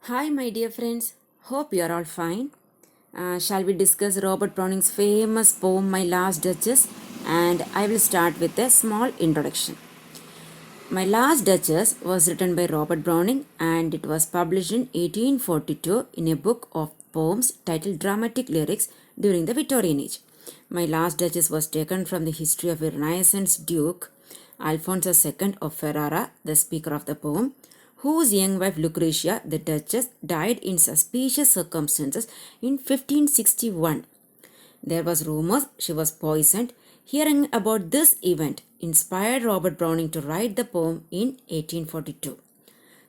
Hi, my dear friends. Hope you are all fine. Shall we discuss Robert Browning's famous poem, My Last Duchess? And I will start with a small introduction. My Last Duchess was written by Robert Browning and it was published in 1842 in a book of poems titled Dramatic Lyrics during the Victorian Age. My Last Duchess was taken from the history of a Renaissance Duke, Alfonso II of Ferrara, the speaker of the poem, whose young wife Lucretia, the Duchess, died in suspicious circumstances in 1561. There was rumors she was poisoned. Hearing about this event inspired Robert Browning to write the poem in 1842.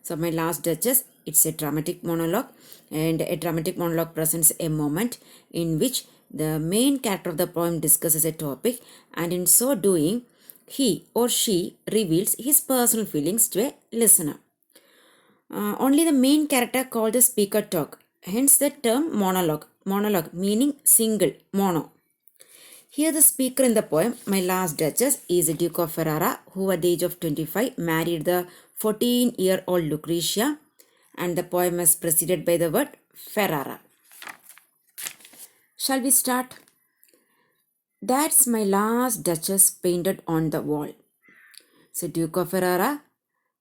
So, My Last Duchess, it's a dramatic monologue, and a dramatic monologue presents a moment in which the main character of the poem discusses a topic, and in so doing, he or she reveals his personal feelings to a listener. Only the main character called the speaker talk, hence the term monologue. Monologue meaning single, mono. Here the speaker in the poem, My Last Duchess, is the Duke of Ferrara, who at the age of 25 married the 14-year-old Lucretia, and the poem is preceded by the word Ferrara. Shall we start? That's my last Duchess painted on the wall. So Duke of Ferrara,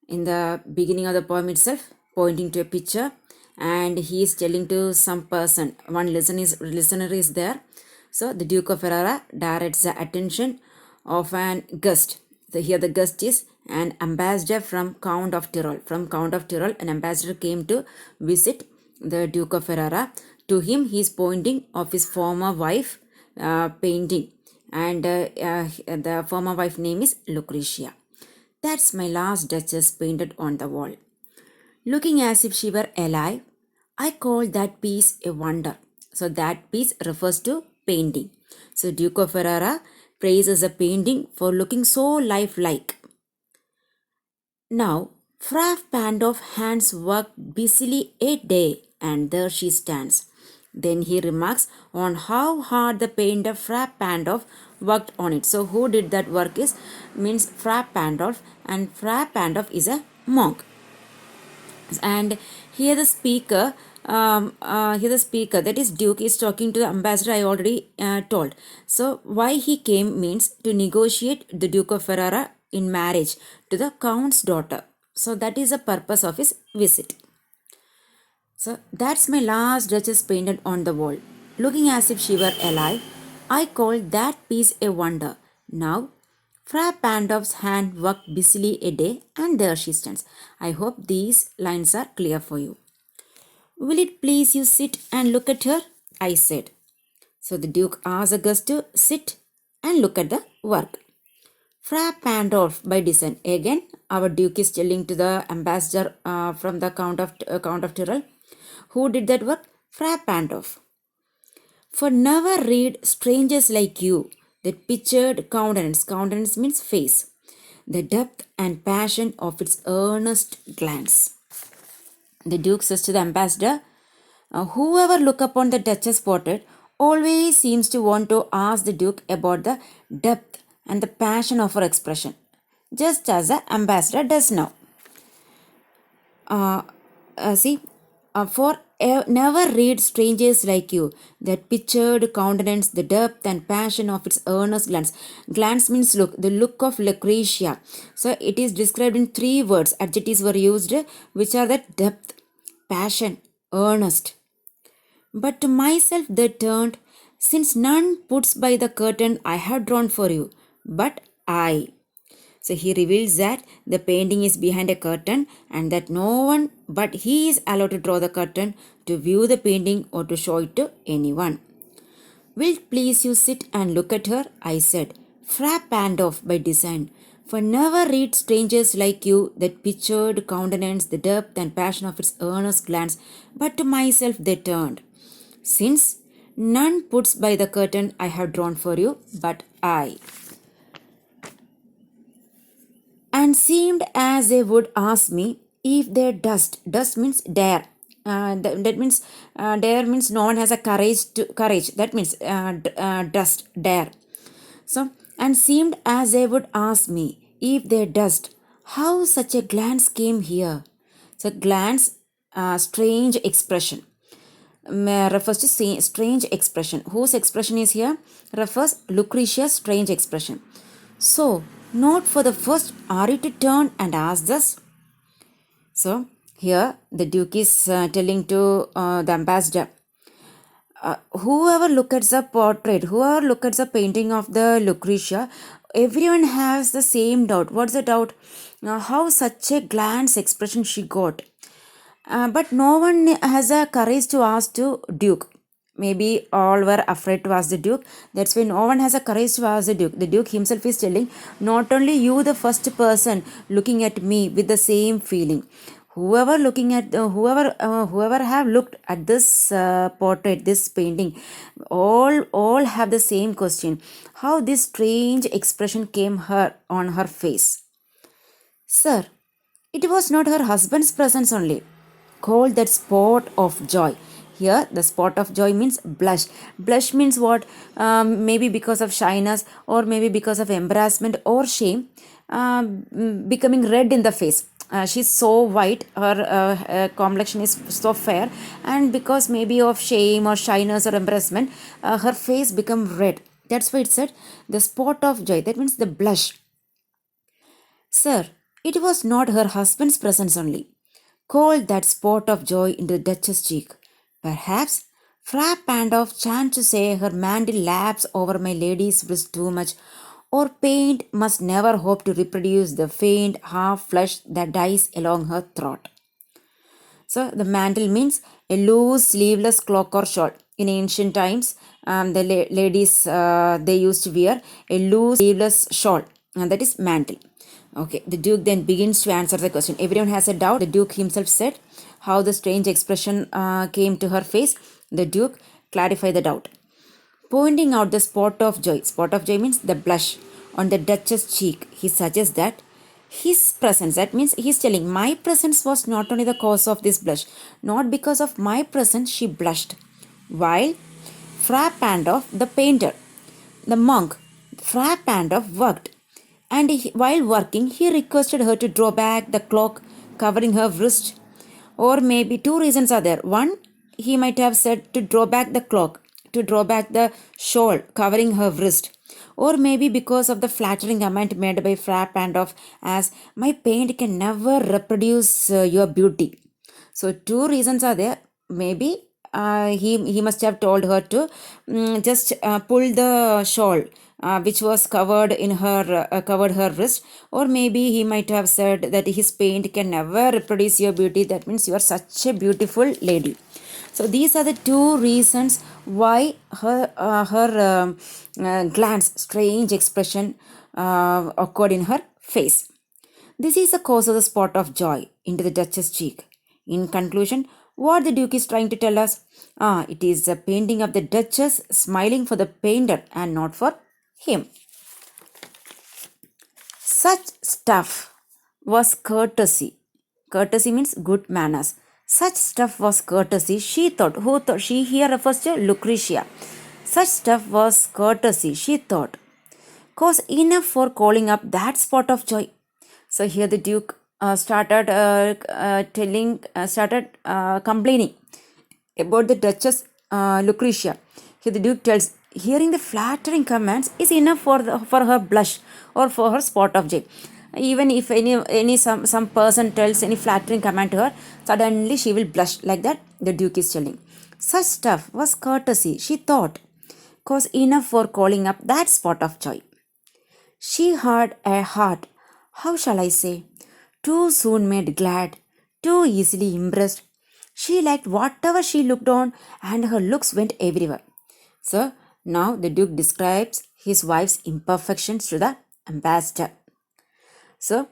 in the beginning of the poem itself, pointing to a picture, and he is telling to some person, one listener is there. So the Duke of Ferrara directs the attention of an guest. So here the guest is an ambassador from Count of Tyrol. From Count of Tyrol, an ambassador came to visit the Duke of Ferrara. To him, he is pointing of his former wife painting, and the former wife name is Lucretia. That's my last Duchess painted on the wall. Looking as if she were alive, I call that piece a wonder. So that piece refers to painting. So Duke of Ferrara praises a painting for looking so lifelike. Now, Fra Pandolf's hands worked busily a day, and there she stands. Then he remarks on how hard the painter Fra Pandolf worked on it. So who did that work means Fra Pandolf, and Fra Pandolf is a monk. And here the speaker, that is Duke, is talking to the ambassador. I already told. So why he came means to negotiate the Duke of Ferrara in marriage to the count's daughter. So that is the purpose of his visit. So that's my last Duchess painted on the wall. Looking as if she were alive, I call that piece a wonder. Now, Fra Pandolf's hand worked busily a day, and there she stands. I hope these lines are clear for you. Will it please you sit and look at her? I said. So the Duke asked the guest to sit and look at the work. Fra Pandolf by design. Again, our Duke is telling to the ambassador from the Count of Tyrol. Who did that work? Fra Pandolf. For never read strangers like you, that pictured countenance. Countenance means face. The depth and passion of its earnest glance. The Duke says to the ambassador, whoever look upon the Duchess portrait always seems to want to ask the Duke about the depth and the passion of her expression, just as the ambassador does now. Never read strangers like you, that pictured countenance, the depth and passion of its earnest glance. Glance means look, the look of Lucretia. So it is described in 3 words. Adjectives were used, which are the depth, passion, earnest. But to myself they turned, since none puts by the curtain I have drawn for you, but I. So he reveals that the painting is behind a curtain and that no one but he is allowed to draw the curtain to view the painting or to show it to anyone. Wilt please you sit and look at her? I said. Fra Pandolf by design. For never read strangers like you, that pictured countenance, the depth and passion of its earnest glance, but to myself they turned. Since none puts by the curtain I have drawn for you, but I. And seemed as they would ask me if their dust means dare. That means dare means no one has a courage. That means dust, dare. So, and seemed as they would ask me if their dust, how such a glance came here. So glance strange expression. Refers to strange expression. Whose expression is here? Refers Lucretia's strange expression. So, note for the first, are you to turn and ask this? So, here the Duke is telling to the ambassador, whoever look at the portrait, whoever look at the painting of the Lucretia, everyone has the same doubt. What's the doubt? How such a glance expression she got. But no one has a courage to ask to Duke. Maybe all were afraid to ask the Duke. That's why no one has a courage to ask the Duke. The Duke himself is telling, not only you, the first person looking at me with the same feeling. Whoever looking at whoever have looked at this portrait, this painting, all have the same question: how this strange expression came her on her face. Sir, it was not her husband's presence only. Call that spot of joy. Here, the spot of joy means blush. Blush means what? Maybe because of shyness, or maybe because of embarrassment or shame, becoming red in the face. She's so white, her complexion is so fair, and because maybe of shame or shyness or embarrassment, her face become red. That's why it said the spot of joy. That means the blush. Sir, it was not her husband's presence only. Called that spot of joy into the Duchess' cheek. Perhaps Fra Pandolf chanced to say her mantle laps over my lady's wrist too much, or paint must never hope to reproduce the faint half flush that dies along her throat. So the mantle means a loose sleeveless cloak or shawl. In ancient times, the ladies they used to wear a loose sleeveless shawl, and that is mantle. Okay, the Duke then begins to answer the question. Everyone has a doubt. The Duke himself said how the strange expression came to her face. The Duke clarified the doubt, pointing out the spot of joy. Spot of joy means the blush on the Duchess' cheek. He suggests that his presence, that means he's telling, my presence was not only the cause of this blush, not because of my presence she blushed. While Fra Pandolf, the painter, the monk, Fra Pandolf worked, and while working he requested her to draw back the cloak covering her wrist. Or maybe two reasons are there. One, he might have said to draw back the cloak, to draw back the shawl covering her wrist. Or maybe because of the flattering comment made by Fra Pandolf as, my paint can never reproduce your beauty. So two reasons are there. Maybe he must have told her to just pull the shawl which was covered in her covered her wrist, or maybe he might have said that his paint can never reproduce your beauty. That means you are such a beautiful lady. So these are the two reasons why her glance, strange expression occurred in her face. This is the cause of the spot of joy into the Duchess' cheek. In conclusion, what the Duke is trying to tell us? It is a painting of the Duchess smiling for the painter and not for him. Such stuff was courtesy. Courtesy means good manners. Such stuff was courtesy, she thought. Who thought? She here refers to Lucretia. Such stuff was courtesy, she thought. Cause enough for calling up that spot of joy. So here the Duke started complaining about the Duchess Lucretia. Here the Duke tells, hearing the flattering comments is enough for her blush or for her spot of joy. Even if some person tells any flattering comment to her, suddenly she will blush. Like that, the Duke is telling. Such stuff was courtesy, she thought, cause enough for calling up that spot of joy. She had a heart, how shall I say, too soon made glad, too easily impressed. She liked whatever she looked on, and her looks went everywhere. So now the Duke describes his wife's imperfections to the ambassador. So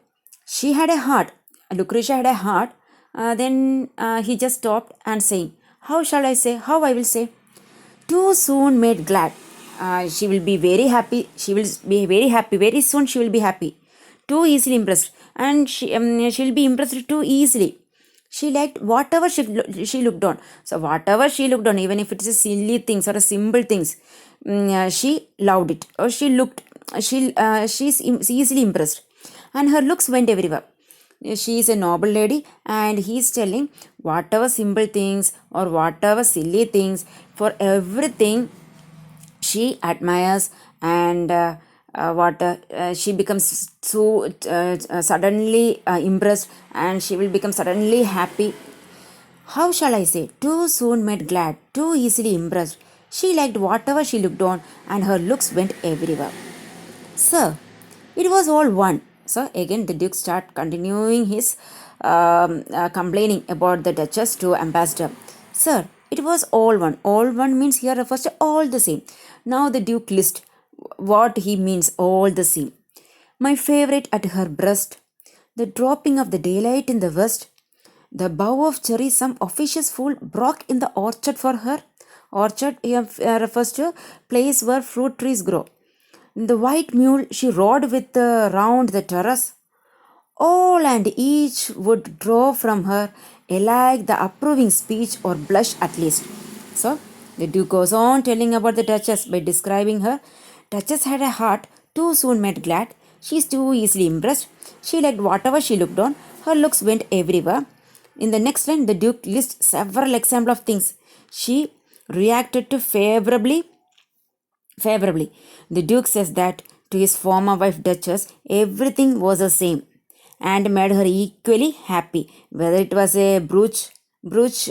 she had a heart, Lucretia had a heart. Then he just stopped and saying, how shall I say, how I will say, too soon made glad. She will be very happy. She will be very happy. Very soon she will be happy. Too easily impressed. And she'll be impressed too easily. She liked whatever she looked on. So whatever she looked on, even if it is a silly things or a simple things, she loved it. Or she looked, she's easily impressed. And her looks went everywhere. she is a noble lady, and he is telling whatever simple things or whatever silly things, for everything she admires, and what she becomes so suddenly impressed, and she will become suddenly happy. How shall I say? Too soon made glad, too easily impressed. She liked whatever she looked on, and her looks went everywhere. Sir, it was all one. So again, the Duke start continuing his complaining about the Duchess to Ambassador. Sir, it was all one. All one means here refers to all the same. Now the Duke lists what he means all the same. My favorite at her breast, the dropping of the daylight in the west, the bough of cherry some officious fool broke in the orchard for her. Orchard refers to place where fruit trees grow. The white mule she rode with round the terrace. All and each would draw from her alike the approving speech or blush at least. So the Duke goes on telling about the Duchess by describing her. Duchess had a heart too soon made glad. She is too easily impressed. She liked whatever she looked on. Her looks went everywhere. In the next line, the Duke lists several examples of things she reacted to favorably. The Duke says that to his former wife Duchess, everything was the same and made her equally happy. Whether it was a brooch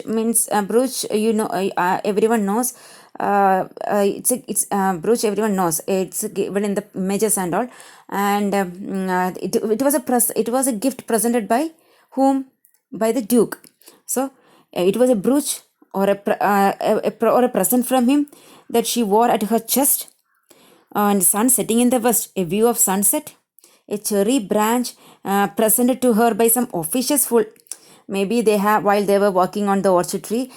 means a brooch, everyone knows. It's brooch. Everyone knows it's given in the images and all, and it was a gift presented by whom? By the Duke. So it was a brooch or a present from him that she wore at her chest. And sun setting in the west, a view of sunset, a cherry branch presented to her by some officious fool. Maybe they have, while they were working on the orchard tree,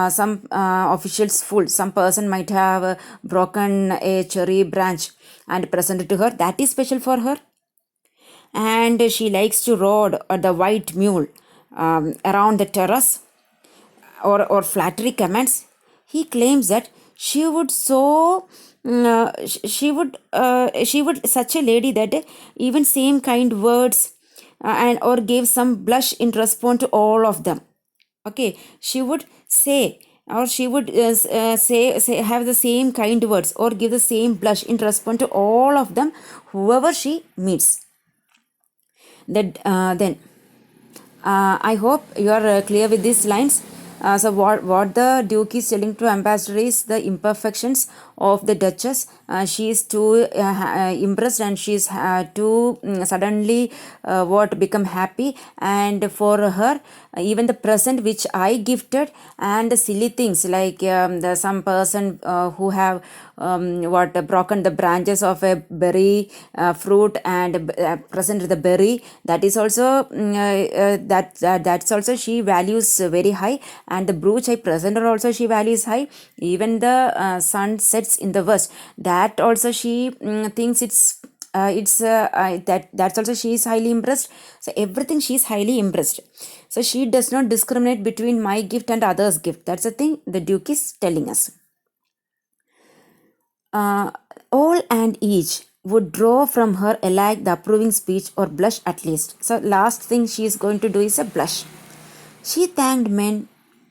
some officials fool, some person might have broken a cherry branch and presented to her. That is special for her. And she likes to ride the white mule around the terrace, or flattery comments. He claims that she would she would such a lady that even same kind words and or gave some blush in response to all of them. Okay, she would say, or she would say have the same kind words or give the same blush in response to all of them, whoever she meets. That then I hope you are clear with these lines. So what the Duke is telling to Ambassador is the imperfections of the Duchess. She is too impressed, and she is too suddenly what become happy, and for her even the present which I gifted and the silly things like the some person who have broken the branches of a berry fruit and presented the berry, that is also that's also she values very high, and the brooch I presented also she values high. Even the sun sets in the west, that also she thinks that's also she is highly impressed. So everything she is highly impressed. So she does not discriminate between my gift and others' gift. That's the thing the Duke is telling us. All and each would draw from her alike the approving speech or blush at least. So last thing she is going to do is a blush. She thanked men.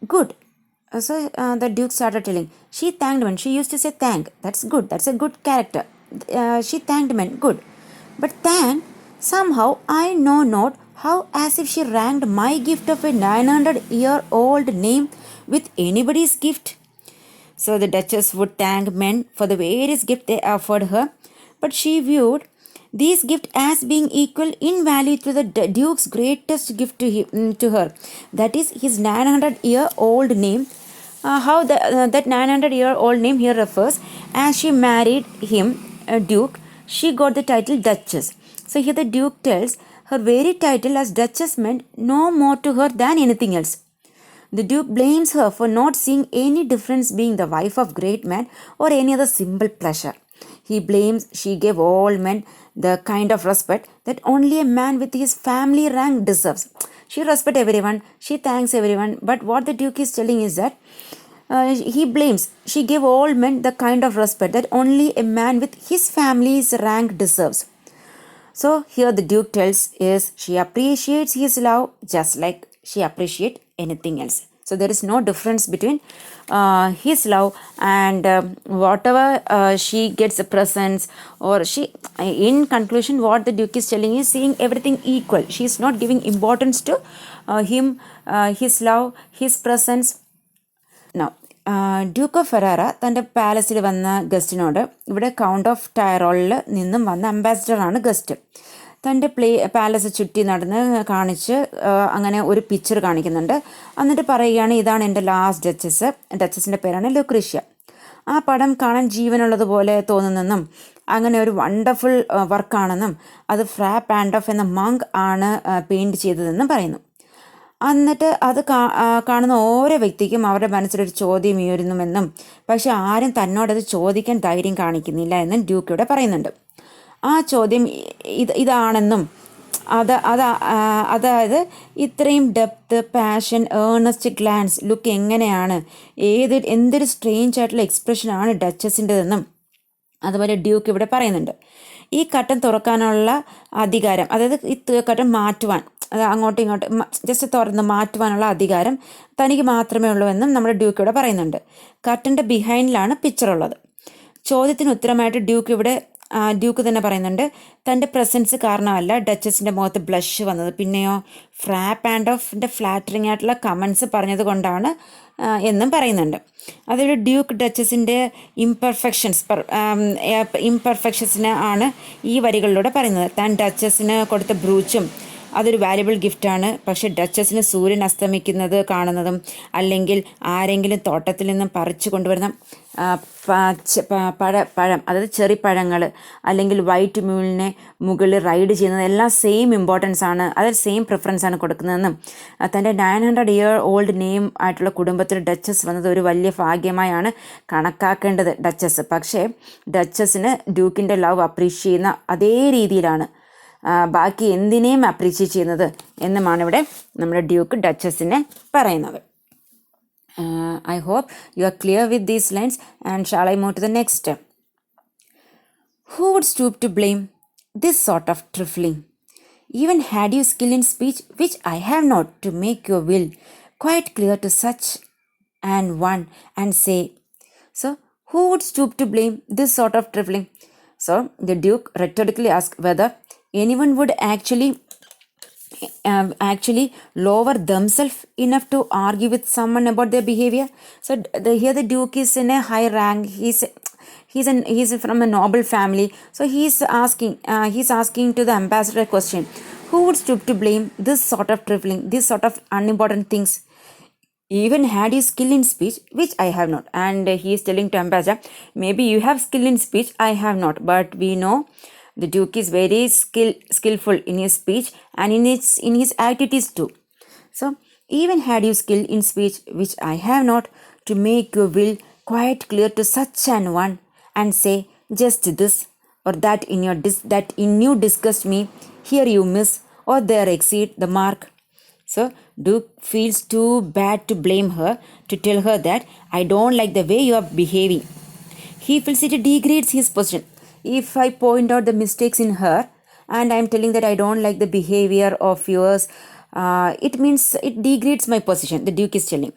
Good. So the Duke started telling. She thanked men. She used to say thank. That's good. That's a good character. She thanked men. Good. But thank, somehow I know not how, as if she ranked my gift of a 900-year-old name with anybody's gift. So the Duchess would thank men for the various gifts they offered her, but she viewed these gifts as being equal in value to the Duke's greatest gift to her, that is his 900-year-old name. That 900-year-old name here refers, as she married him, Duke, she got the title Duchess. So here the Duke tells her very title as Duchess meant no more to her than anything else. The Duke blames her for not seeing any difference being the wife of great man or any other simple pleasure. He blames she gave all men the kind of respect that only a man with his family rank deserves. She respects everyone, she thanks everyone, but what the Duke is telling is that he blames she gave all men the kind of respect that only a man with his family's rank deserves. So here the Duke tells is she appreciates his love just like she appreciates anything else. So there is no difference between his love and whatever she gets a presents, or she, in conclusion, what the Duke is telling is seeing everything equal. She is not giving importance to him, his love, his presence. Now, Duke of Ferrara തൻ്റെ പാലസിൽ വന്ന ഗസ്റ്റിനോട്, ഇവിടെ count of ടൈറോളിൽ നിന്നും വന്ന അംബാസിഡറാണ് guest, തൻ്റെ palace ചുറ്റി നടന്ന് കാണിച്ച് അങ്ങനെ ഒരു പിക്ചർ കാണിക്കുന്നുണ്ട്. എന്നിട്ട് പറയുകയാണ്, ഇതാണ് എൻ്റെ ലാസ്റ്റ് ഡച്ചസ്. ഡച്ചസിൻ്റെ പേരാണ് ലുക്രീഷ്യ. ആ പടം കാണാൻ ജീവനുള്ളതുപോലെ തോന്നുന്നെന്നും അങ്ങനെ ഒരു വണ്ടർഫുൾ വർക്കാണെന്നും അത് ഫ്രാ പാൻഡോഫ് എന്ന മങ്ക് ആണ് പെയിൻറ് ചെയ്തതെന്നും പറയുന്നു. എന്നിട്ട് അത് കാണുന്ന ഓരോ വ്യക്തിക്കും അവരുടെ മനസ്സിലൊരു ചോദ്യം ഉയരുന്നുവെന്നും പക്ഷെ ആരും തന്നോടത് ചോദിക്കാൻ ധൈര്യം കാണിക്കുന്നില്ല എന്നും ഡ്യൂക്ക് ഇവിടെ പറയുന്നുണ്ട്. ആ ചോദ്യം ഇതാണെന്നും അതായത് ഇത്രയും depth, passion, earnest glance, look എങ്ങനെയാണ്, എന്തൊരു സ്ട്രേഞ്ച് ആയിട്ടുള്ള എക്സ്പ്രഷനാണ് ഡച്ചസിൻ്റെതെന്നും അതുപോലെ ഡ്യൂക്ക് ഇവിടെ പറയുന്നുണ്ട്. ഈ കട്ടൻ തുറക്കാനുള്ള അധികാരം, അതായത് ഈ കട്ടൻ മാറ്റുവാൻ, അത് അങ്ങോട്ടും ഇങ്ങോട്ടും ജസ്റ്റ് തുറന്ന് മാറ്റുവാനുള്ള അധികാരം തനിക്ക് മാത്രമേ ഉള്ളൂ എന്നും നമ്മുടെ ഡ്യൂക്ക് ഇവിടെ പറയുന്നുണ്ട്. കർട്ടൻ്റെ ബിഹൈൻഡിലാണ് പിക്ചർ ഉള്ളത്. ചോദ്യത്തിന് ഉത്തരമായിട്ട് ഡ്യൂക്ക് തന്നെ പറയുന്നുണ്ട്, തൻ്റെ പ്രസൻസ് കാരണമല്ല ഡച്ചസിൻ്റെ മുഖത്ത് ബ്ലഷ് വന്നത്, പിന്നെയോ ഫ്രാ പാൻഡോഫിൻ്റെ ഫ്ലാറ്ററിങ് ആയിട്ടുള്ള കമൻസ് പറഞ്ഞത് കൊണ്ടാണ് എന്നും പറയുന്നുണ്ട്. അതൊരു ഡ്യൂക്ക് ഡച്ചസിൻ്റെ ഇംപെർഫെക്ഷൻസിനെ ആണ് ഈ വരികളിലൂടെ പറയുന്നത്. താൻ ഡച്ചസിന് കൊടുത്ത ബ്രൂച്ചും അതൊരു വാല്യുബിൾ ഗിഫ്റ്റാണ്, പക്ഷെ ഡച്ചസിന് സൂര്യൻ അസ്തമിക്കുന്നത് കാണുന്നതും അല്ലെങ്കിൽ ആരെങ്കിലും തോട്ടത്തിൽ നിന്നും പറിച്ചു കൊണ്ടുവരുന്ന പഴം, അതായത് ചെറിപ്പഴങ്ങൾ അല്ലെങ്കിൽ വൈറ്റ് മ്യൂളിനെ മുകളിൽ റൈഡ് ചെയ്യുന്നത് എല്ലാം സെയിം ഇമ്പോർട്ടൻസ് ആണ്, അതായത് സെയിം പ്രിഫറൻസ് ആണ് കൊടുക്കുന്നതെന്നും തൻ്റെ 900 year old നെയിം ആയിട്ടുള്ള കുടുംബത്തിൽ ഡച്ചസ് വന്നത് ഒരു വലിയ ഭാഗ്യമായാണ് കണക്കാക്കേണ്ടത് ഡച്ചസ്. പക്ഷേ ഡച്ചസിന് ഡ്യൂക്കിൻ്റെ ലവ് അപ്രീഷിയേറ്റ് ചെയ്യുന്ന അതേ രീതിയിലാണ് ബാക്കി എന്തിനേയും അപ്രീഷിയേറ്റ് ചെയ്യുന്നത് എന്നുമാണ് ഇവിടെ നമ്മുടെ ഡ്യൂക്ക് ഡച്ചസിനെ പറയുന്നത്. I hope you are clear with these lines, and shall I move to the next step? Who would stoop to blame this sort of trifling? Even had you skill in speech, which I have not, to make your will quite clear to such an one, and say. So, who would stoop to blame this sort of trifling? So, the Duke rhetorically asked whether anyone would actually lower themselves enough to argue with someone about their behavior. So here the Duke is in a high rank. He's from a noble family. So he's asking to the ambassador a question: who would stoop to blame this sort of trifling, this sort of unimportant things? Even had you skill in speech, which I have not. And he is telling to ambassador, maybe you have skill in speech, I have not, but we know the Duke is very skillful in his speech and in his activities too. So, even had you skill in speech, which I have not, to make your will quite clear to such an one, and say just this or that in you disgust me, here you miss, or there exceed the mark. So, Duke feels too bad to blame her, to tell her that I don't like the way you are behaving. He feels it degrades his position. If I point out the mistakes in her and I am telling that I don't like the behavior of yours, it means it degrades my position, the Duke is telling.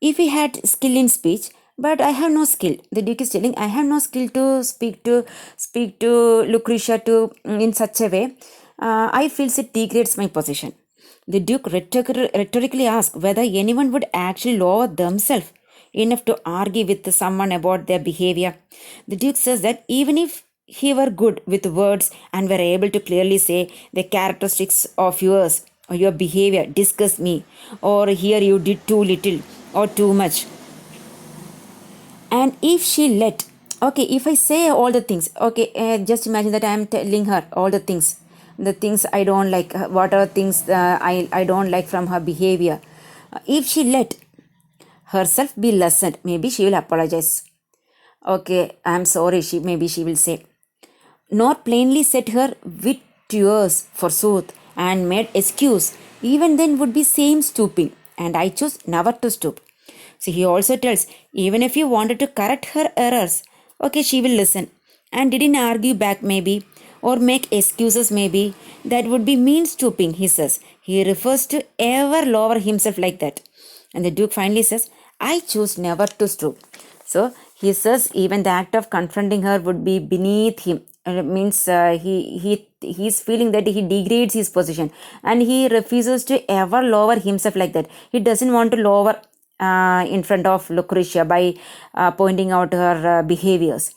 If he had skill in speech, but I have no skill, the Duke is telling, I have no skill to speak to Lucretia in such a way, I feels it degrades my position. The Duke rhetorically asks whether anyone would actually lower themselves enough to argue with someone about their behavior. The Duke says that even if he were good with words and were able to clearly say the characteristics of yours or your behavior disgust me, or here you did too little or too much, and if she let, okay, if I say all the things, okay, just imagine that I am telling her all the things I don't like, whatever things I don't like from her behavior, if she let herself be lessened, maybe she will apologize. Okay, I am sorry, maybe she will say, nor plainly set her with tears forsooth, and made excuse, even then would be same stooping, and I choose never to stoop. So he also tells, even if you wanted to correct her errors, okay, she will listen, and didn't argue back maybe, or make excuses maybe. That would be mean stooping, he says. He refers to ever lower himself like that. And the Duke finally says, I choose never to stoop. So he says even the act of confronting her would be beneath him. It means he's feeling that he degrades his position and he refuses to ever lower himself like that. He doesn't want to lower in front of Lucretia by pointing out her behaviors.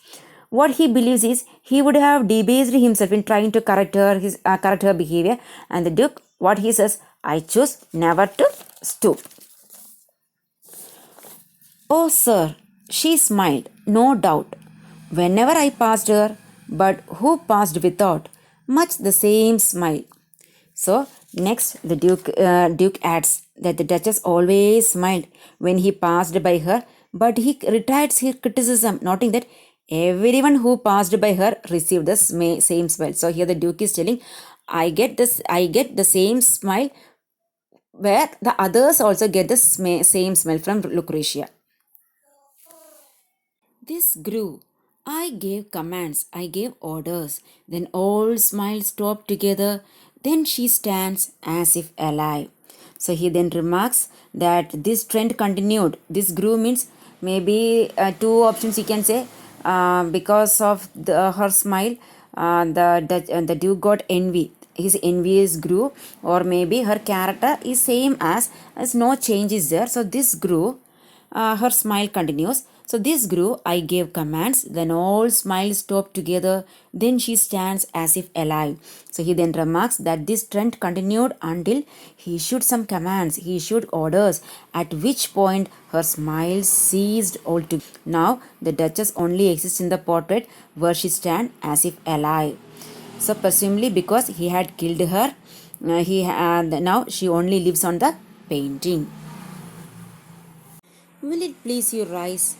What he believes is he would have debased himself in trying to correct her behavior. And the Duke, what he says, I choose never to stoop. Oh, sir, she smiled, no doubt, whenever I passed her, but who passed without? Much the same smile. So, next, the Duke adds that the Duchess always smiled when he passed by her, but he retracts his criticism, noting that everyone who passed by her received the same smile. So, here the Duke is telling, I get the same smile where the others also get the same smell from Lucretia. This grew. I gave commands, I gave orders. Then all smiles stopped together. Then she stands as if alive. So he then remarks that this trend continued. This grew means maybe two options you can say. Because of her smile, the Duke got envy. His envious grew, or maybe her character is same as no change is there. So this grew. Her smile continues. So this grew, I gave commands, then all smiles stopped together, then she stands as if alive. So he then remarks that this trend continued until he issued some commands, he issued orders, at which point her smile ceased altogether. Now the Duchess only exists in the portrait where she stands as if alive. So presumably because he had killed her, now she only lives on the painting. Will it please you rise?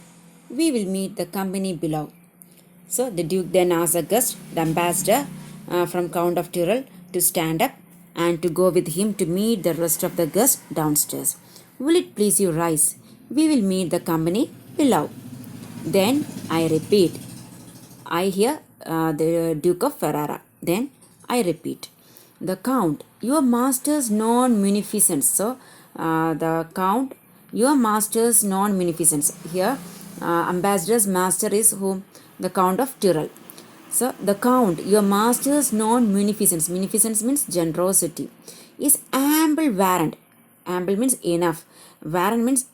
We will meet the company below. So the Duke then asks the guest, the ambassador from Count of Tyrol, to stand up and to go with him to meet the rest of the guests downstairs. Will it please you rise? We will meet the company below. Then I repeat, I hear the Duke of Ferrara. Then I repeat, the Count, your master's non-munificence. So the Count, your master's non-munificence. Here, ambassador's master is whom? The Count of Tyrol. So the Count, your master's non-munificence. Munificence means generosity. Is ample warrant. Ample means enough. Warrant means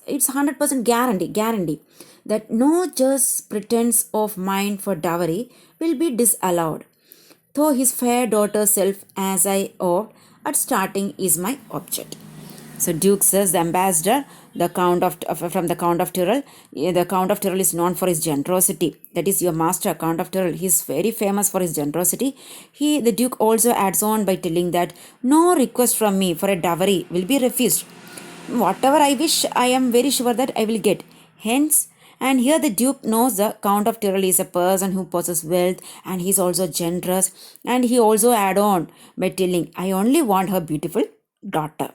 it's 100% guarantee that no just pretense of mine for dowry will be disallowed. Though his fair daughter's self, as I ought, at starting is my object. So Duke says the ambassador, the Count of from the Count of Tyrol. The Count of Tyrol is known for his generosity. That is your master, Count of Tyrol. He is very famous for his generosity. The Duke also adds on by telling that no request from me for a dowry will be refused. Whatever I wish, I am very sure that I will get. Hence, and here the Duke knows the Count of Tyrol is a person who possesses wealth and he is also generous. And he also add on by telling, I only want her beautiful daughter.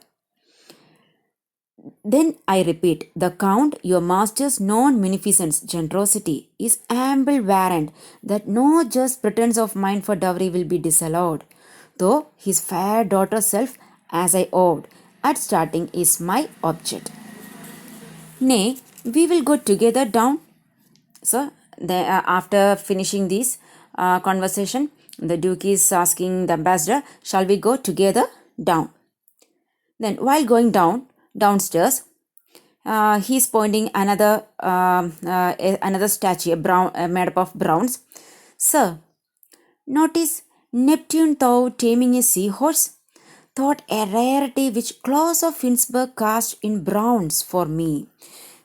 Then I repeat, the Count, your master's non-munificence, generosity, is ample warrant that no just pretense of mine for dowry will be disallowed, though his fair daughter's self, as I owed, at starting is my object. Nay, we will go together down. So, after finishing this conversation, the Duke is asking the ambassador, shall we go together down? Then, while going downstairs, he is pointing another statue, made up of bronze. Sir, notice Neptune thou taming a seahorse, thought a rarity which Claus of Finnsburg cast in bronze for me.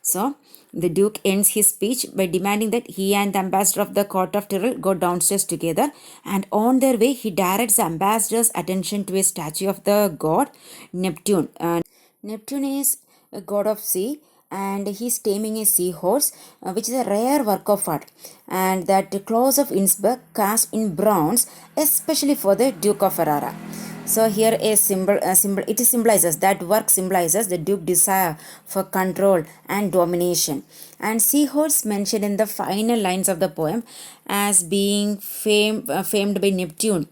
So, the Duke ends his speech by demanding that he and the ambassador of the Court of Tyrol go downstairs together, and on their way he directs the ambassador's attention to a statue of the god Neptune. Neptune is a god of sea and he is taming a seahorse, which is a rare work of art, and that Claus of Innsbruck cast in bronze especially for the Duke of Ferrara. So here a symbol it symbolizes that work symbolizes the duke's desire for control and domination. And seahorse mentioned in the final lines of the poem as being famed by Neptune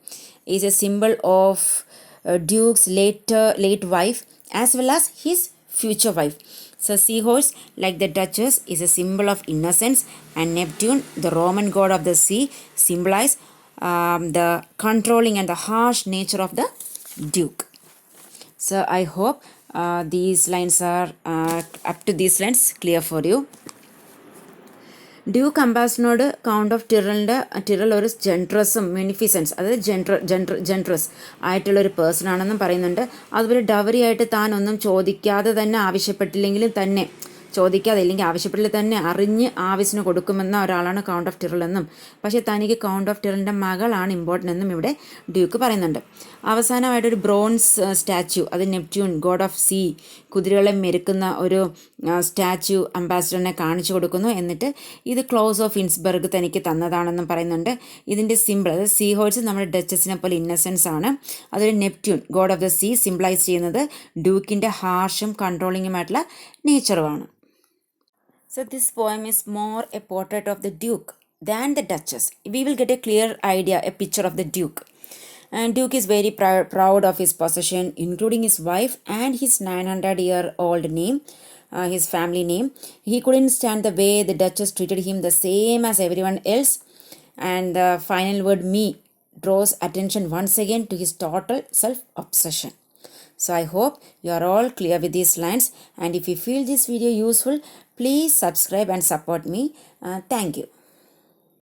is a symbol of duke's late wife as well as his future wife. So seahorse, like the duchess, is a symbol of innocence, and Neptune, the Roman god of the sea, symbolize the controlling and the harsh nature of the duke. So I hope these lines are up to these lines clear for you. Duke അംബാസിനോട് count of Tyrol ഒരു ജെൻട്രസും മെനിഫിസൻസ്, അതായത് ജെൻട്രസ് ആയിട്ടുള്ളൊരു person ആണെന്നും പറയുന്നുണ്ട്. അതുപോലെ dowry ആയിട്ട് താൻ ഒന്നും ചോദിക്കാതെ തന്നെ ആവശ്യപ്പെട്ടില്ലെങ്കിലും തന്നെ ചോദിക്കാതെ ഇല്ലെങ്കിൽ ആവശ്യപ്പെട്ടില്ല തന്നെ അറിഞ്ഞ് ആവശ്യത്തിന് കൊടുക്കുമെന്ന ഒരാളാണ് കൗണ്ട് ഓഫ് ടിറൽ എന്നും, പക്ഷേ തനിക്ക് കൗണ്ട് ഓഫ് ടിറലിൻ്റെ മകളാണ് ഇമ്പോർട്ടൻ്റ് എന്നും ഇവിടെ ഡ്യൂക്ക് പറയുന്നുണ്ട്. അവസാനമായിട്ടൊരു ബ്രോൺസ് സ്റ്റാച്യു, അത് നെപ്റ്റ്യൂൺ ഗോഡ് ഓഫ് സീ, കുതിരകളെ മെരുക്കുന്ന ഒരു സ്റ്റാച്യു അംബാസിഡറിനെ കാണിച്ചു കൊടുക്കുന്നു. എന്നിട്ട് ഇത് ക്ലോസ് ഓഫ് ഇൻസ്ബർഗ് തനിക്ക് തന്നതാണെന്നും പറയുന്നുണ്ട്. ഇതിൻ്റെ സിമ്പിൾ, അതായത് സീ ഹോഴ്സ് നമ്മുടെ ഡച്ചസിനെ പോലെ ഇന്നസെൻസ് ആണ്. അതൊരു Neptune god of the sea symbolise ചെയ്യുന്നത് ഡ്യൂക്കിൻ്റെ ഹാർഷും കൺട്രോളിങ്ങുമായിട്ടുള്ള നേച്ചറുമാണ്. So this poem is more a portrait of the Duke than the Duchess. We will get a clear idea, a picture of the Duke. And Duke is very proud of his possession, including his wife and his 900-year-old name, his family name. He couldn't stand the way the Duchess treated him the same as everyone else. And the final word, me, draws attention once again to his total self-obsession. So I hope you are all clear with these lines, and if you feel this video useful, please subscribe and support me. Thank you.